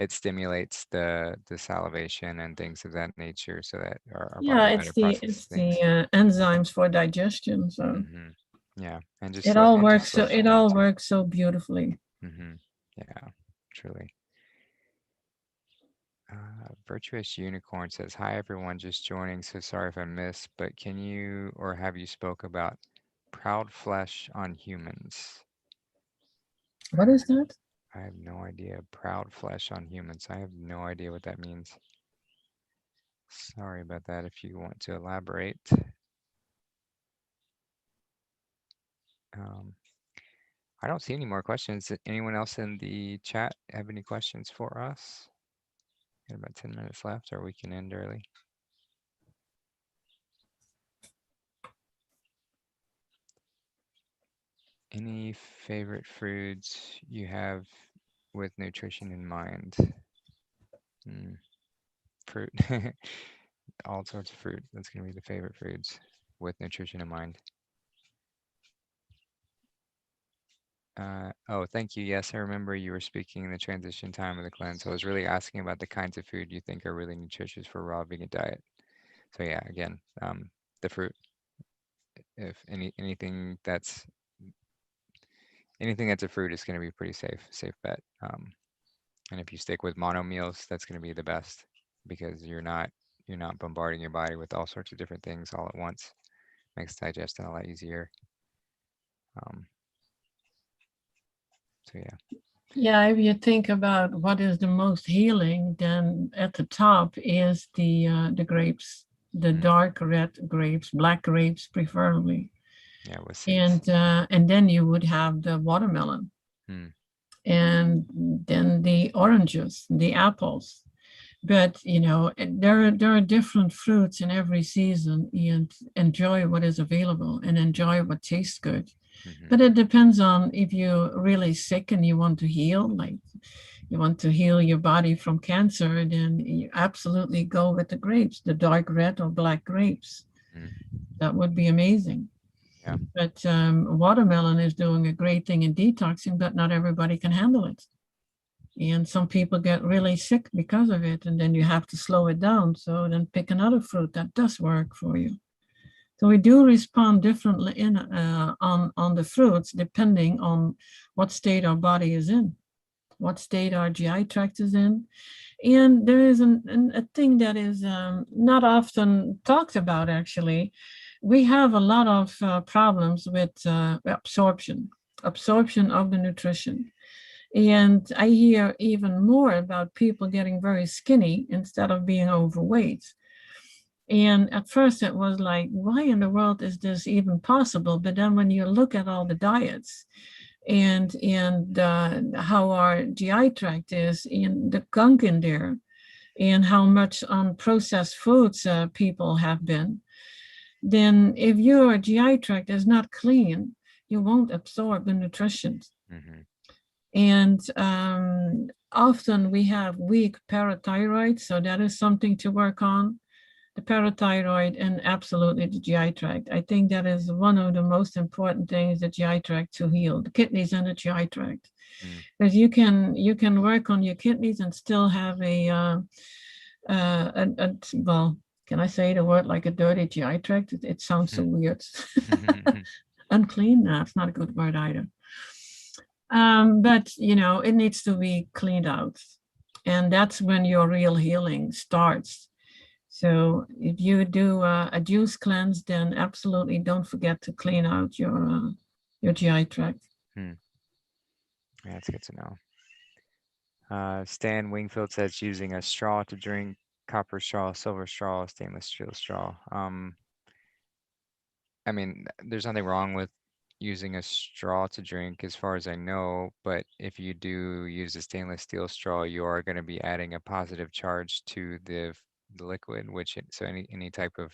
stimulates the salivation and things of that nature, so that our yeah, body better processes it's things. the enzymes for digestion, so Hmm. Yeah, and just slow it down all too. works so beautifully. Hmm. Yeah, truly. Virtuous Unicorn says, "Hi everyone, just joining. So sorry if I missed, but can you or have you spoke about proud flesh on humans?" What is that? I have no idea. Proud flesh on humans. I have no idea what that means. Sorry about that. If you want to elaborate. Um, I don't see any more questions. Anyone else in the chat have any questions for us? Got about 10 minutes left, or we can end early. Any favorite foods you have with nutrition in mind? Mm, fruit. All sorts of fruit. That's going to be the favorite foods with nutrition in mind. Oh, thank you. Yes, I remember you were speaking in the transition time of the cleanse. I was really asking about the kinds of food you think are really nutritious for a raw vegan diet. So yeah, again, the fruit. If anything that's a fruit is going to be pretty safe bet. And if you stick with mono meals, that's going to be the best, because you're not bombarding your body with all sorts of different things all at once. Makes digestion a lot easier. Um, so yeah. Yeah, if you think about what is the most healing, then at the top is the grapes, the Mm, dark red grapes, black grapes preferably, yeah, with seeds. and then you would have the watermelon, Mm, and then the oranges, the apples. But there are different fruits in every season, and enjoy what is available and enjoy what tastes good. hmm. But it depends on if you're really sick and you want to heal, like you want to heal your body from cancer, then you absolutely go with the grapes, the dark red or black grapes. Mm, That would be amazing. yeah. But watermelon is doing a great thing in detoxing, but not everybody can handle it. And some people get really sick because of it, and then you have to slow it down. So then pick another fruit that does work for you. So we do respond differently on the fruits depending on what state our body is in. what state our GI tract is in. And there is a thing that is not often talked about, actually. We have a lot of problems with absorption of the nutrition. And I hear even more about people getting very skinny instead of being overweight. And at first it was like, why in the world is this even possible? But then when you look at all the diets and how our GI tract is in the gunk in there, and how much on processed foods people have been, then if your GI tract is not clean, you won't absorb the nutrition. Mm-hmm. And often we have weak parathyroid, so that is something to work on. The parathyroid and absolutely the GI tract. I think that is one of the most important things, the GI tract to heal, the kidneys and the GI tract. Mm. Because you can work on your kidneys and still have a well, can I say the word like a dirty GI tract? It sounds so weird. Unclean? No, it's not a good word either. But it needs to be cleaned out, and that's when your real healing starts. So if you do a juice cleanse, then absolutely don't forget to clean out your GI tract. Yeah, that's good to know. Stan Wingfield says using a straw to drink, copper straw, silver straw, stainless steel straw. I mean, there's nothing wrong with using a straw to drink as far as I know, but if you do use a stainless steel straw, you are going to be adding a positive charge to the liquid, so any type of,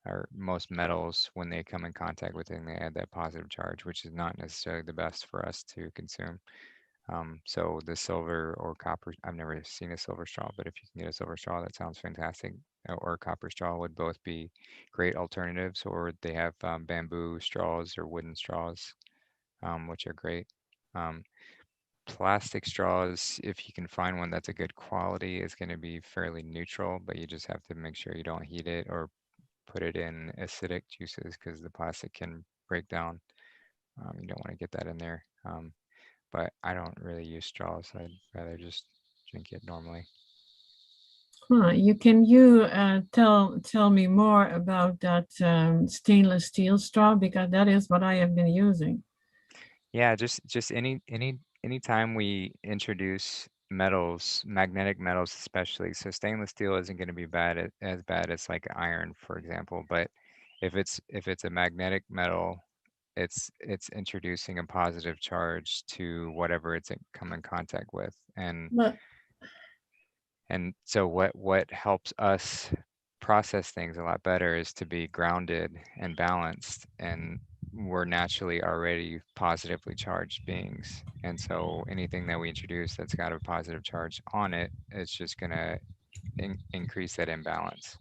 or most metals, when they come in contact with it, they add that positive charge, which is not necessarily the best for us to consume. So the silver or copper, I've never seen a silver straw, but if you can get a silver straw, that sounds fantastic. Or a copper straw would both be great alternatives, or they have bamboo straws or wooden straws, which are great. Um, Plastic straws, if you can find one that's a good quality, is going to be fairly neutral, but you just have to make sure you don't heat it or put it in acidic juices because the plastic can break down. You don't want to get that in there. But I don't really use straws. I'd rather just drink it normally. Can you tell me more about that stainless steel straw, because that is what I have been using. Yeah, just any time we introduce metals, magnetic metals especially. So stainless steel isn't going to be as bad as like iron, for example. But if it's a magnetic metal, it's introducing a positive charge to whatever come in contact with. But And so what helps us process things a lot better is to be grounded and balanced, and we're naturally already positively charged beings. And so anything that we introduce that's got a positive charge on it, it's just going to increase that imbalance.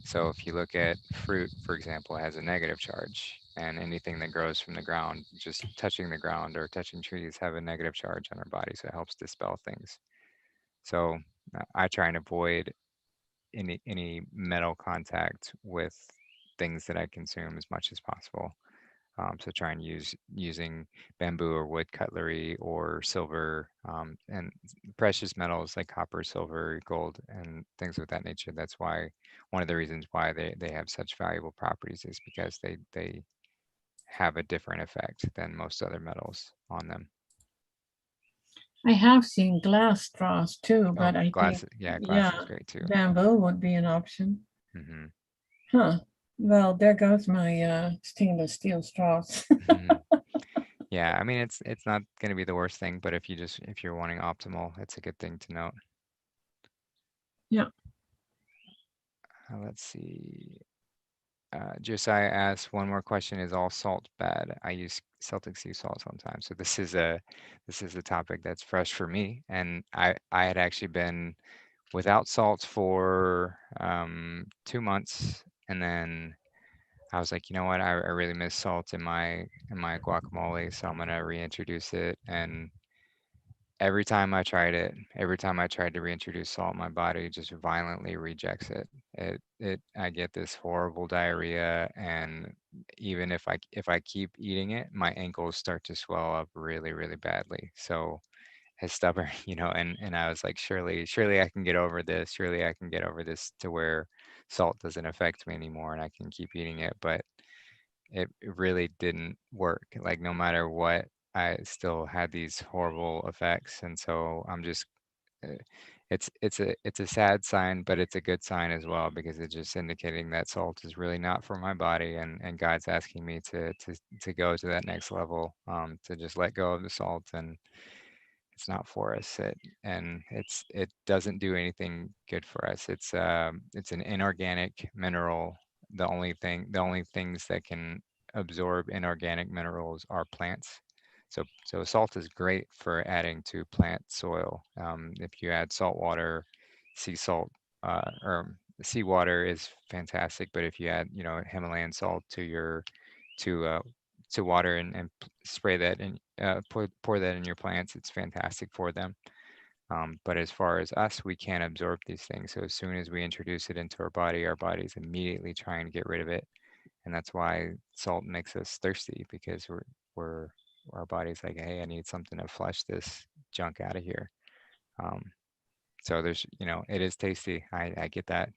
So if you look at fruit, for example, it has a negative charge, and anything that grows from the ground, just touching the ground or touching trees, have a negative charge on our body. So it helps dispel things. So I try and avoid any metal contact with things that I consume as much as possible. So try and using bamboo or wood cutlery or silver, and precious metals like copper, silver, gold, and things of that nature. That's why one of the reasons why they have such valuable properties is because they have a different effect than most other metals on them. I have seen glass straws too, Oh, but I glass, think, yeah, glass is yeah, great too. bamboo would be an option. Hmm. Huh. Well, there goes my stainless steel straws. Hmm. Yeah, I mean it's not going to be the worst thing, but if you're wanting optimal, it's a good thing to note. Yeah. Let's see. Josiah asks one more question: is all salt bad? I use Celtic sea salt sometimes, so this is a topic that's fresh for me, and I had actually been without salt for 2 months, and then I was like, you know what, I really miss salt in my guacamole, so I'm gonna reintroduce it. And every time I tried to reintroduce salt, my body just violently rejects it. I get this horrible diarrhea, and even if I keep eating it, my ankles start to swell up really, really badly. So as stubborn, and I was like, surely I can get over this. Surely I can get over this to where salt doesn't affect me anymore and I can keep eating it. But it really didn't work. Like no matter what, I still had these horrible effects. And so I'm just uh, it's a sad sign, but it's a good sign as well because it's just indicating that salt is really not for my body, and God's asking me to go to that next level, to just let go of the salt, and it's not for us. It doesn't do anything good for us. It's an inorganic mineral. The only things that can absorb inorganic minerals are plants. So salt is great for adding to plant soil. If you add salt water, sea salt, or seawater is fantastic. But if you add, Himalayan salt to uh, to water and spray that and pour that in your plants, it's fantastic for them. But as far as us, we can't absorb these things. So as soon as we introduce it into our body's immediately trying to get rid of it. And that's why salt makes us thirsty, because we're our body's like, hey, I need something to flush this junk out of here. Um, so there's, it is tasty. I get that.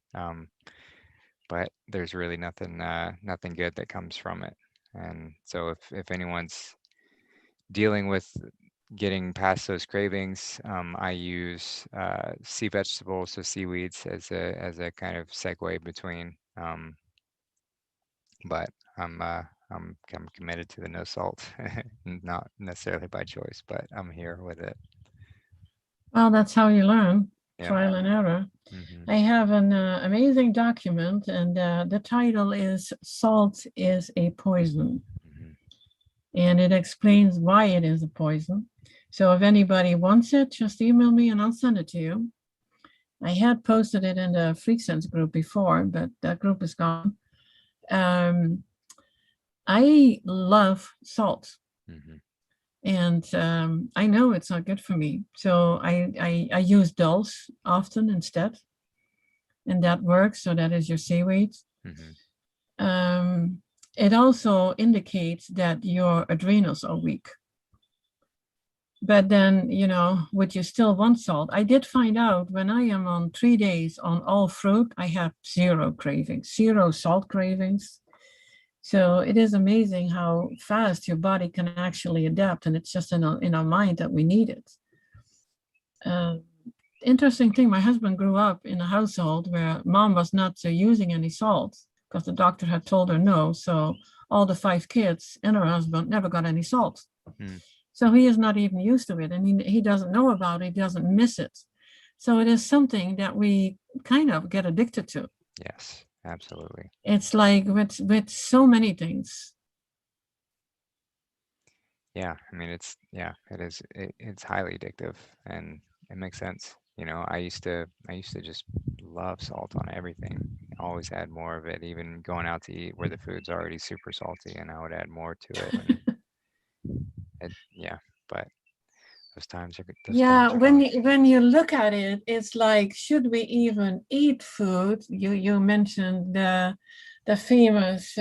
But there's really nothing good that comes from it. And so if anyone's dealing with getting past those cravings, I use sea vegetables, so seaweeds, as a kind of segue between. But I'm committed to the no salt, not necessarily by choice, but I'm here with it. Well, that's how you learn, Yeah. trial and error. Hmm. I have an amazing document, and the title is Salt is a Poison. Hmm. And it explains why it is a poison. So if anybody wants it, just email me and I'll send it to you. I had posted it in the Freak Sense group before, but that group is gone. I love salt, Hmm. and I know it's not good for me. So I use dulse often instead, and that works. So that is your seaweed. Hmm. Um, it also indicates that your adrenals are weak. But then, would you still want salt? I did find out when I am on 3 days on all fruit, I have zero cravings, zero salt cravings. So it is amazing how fast your body can actually adapt. And it's just in our mind that we need it. Uh, Interesting thing, my husband grew up in a household where mom was not using any salt because the doctor had told her no. So all the 5 kids and her husband never got any salt. Mm. So he is not even used to it, and he doesn't know about it, he doesn't miss it. So it is something that we kind of get addicted to. Yes, absolutely. It's like with so many things. Yeah, I mean, it is. It's highly addictive, and it makes sense. I used to just love salt on everything. Always add more of it, even going out to eat where the food's already super salty, and I would add more to it. And yeah, but those Yeah, times are gone. when you look at it, it's like, should we even eat food? You mentioned the famous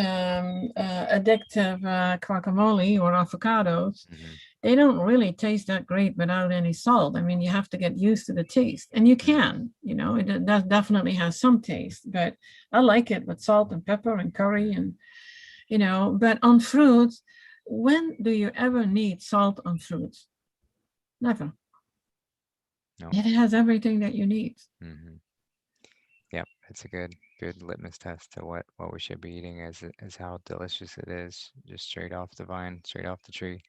addictive guacamole or avocados. Hmm. They don't really taste that great without any salt. I mean, you have to get used to the taste, and you Mm. can, that definitely has some taste, but I like it with salt and pepper and curry, Mm. and but on fruits, when do you ever need salt on fruits? Never. No. It has everything that you need. Hmm. Yep, it's a good litmus test to what we should be eating, as how delicious it is, just straight off the vine, straight off the tree.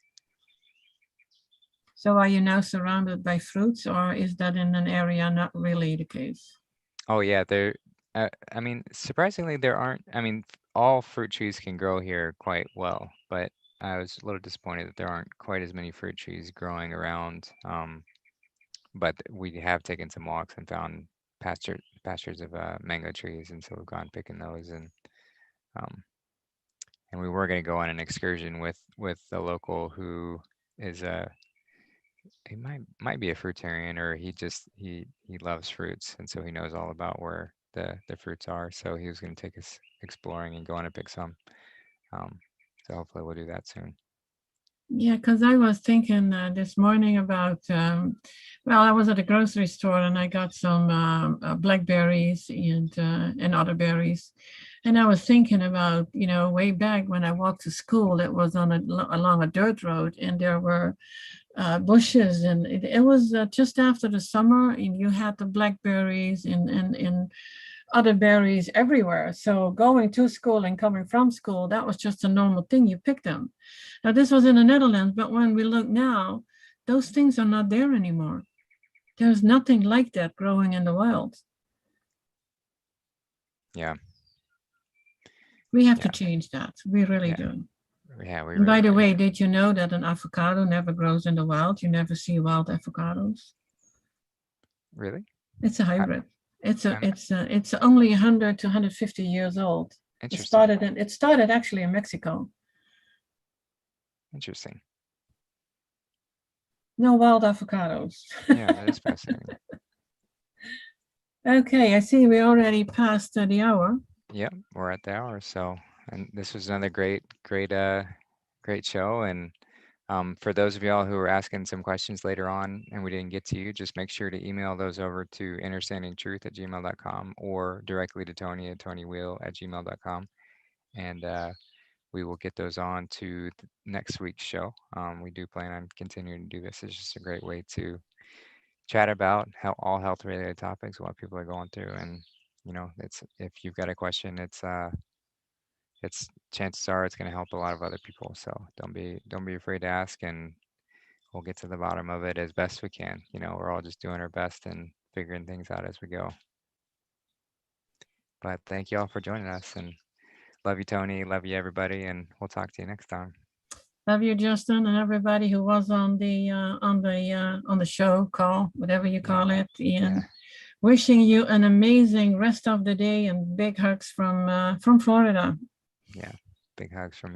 So are you now surrounded by fruits, or is that in an area not really the case? Oh yeah, I mean, surprisingly, there aren't. I mean, all fruit trees can grow here quite well, but I was a little disappointed that there aren't quite as many fruit trees growing around. But we have taken some walks and found pastures of mango trees, and so we've gone picking those, um, and we were going to go on an excursion with a local who is a he might be a fruitarian, or he loves fruits, and so he knows all about where the fruits are. So he was going to take us exploring and go on and pick some. Um, so hopefully we'll do that soon. Yeah, because I was thinking this morning about, well, I was at a grocery store and I got some blackberries and other berries. And I was thinking about, way back when I walked to school, it was along a dirt road and there were bushes, and it was just after the summer, and you had the blackberries and other berries everywhere. So going to school and coming from school, that was just a normal thing. You picked them. Now, this was in the Netherlands, but when we look now, those things are not there anymore. There's nothing like that growing in the wild. Yeah. We have to change that. We really do. Yeah, we And by really the do. way, did you know that an avocado never grows in the wild? You never see wild avocados. Really? It's a I- hybrid. I'm It's only 100 to 150 years old. It interesting. started actually in Mexico. Interesting. No wild avocados. Yeah, that is fascinating. Okay, I see we already passed the hour. Yep, we're at the hour. So, and this was another great show. And for those of y'all who are asking some questions later on and we didn't get to you, just make sure to email those over to understandingtruth@gmail.com or directly to Toni at toniweel@gmail.com. And we will get those on to next week's show. We do plan on continuing to do this. It's just a great way to chat about all health related topics, what people are going through. And, it's, if you've got a question, it's chances are it's going to help a lot of other people. So don't be afraid to ask, and we'll get to the bottom of it as best we can. We're all just doing our best and figuring things out as we go. But thank you all for joining us, and love you, Toni. Love you, everybody, and we'll talk to you next time. Love you, Justin, and everybody who was on the show call, whatever you call it. And wishing you an amazing rest of the day, and big hugs from Florida. Yeah, big hugs from you.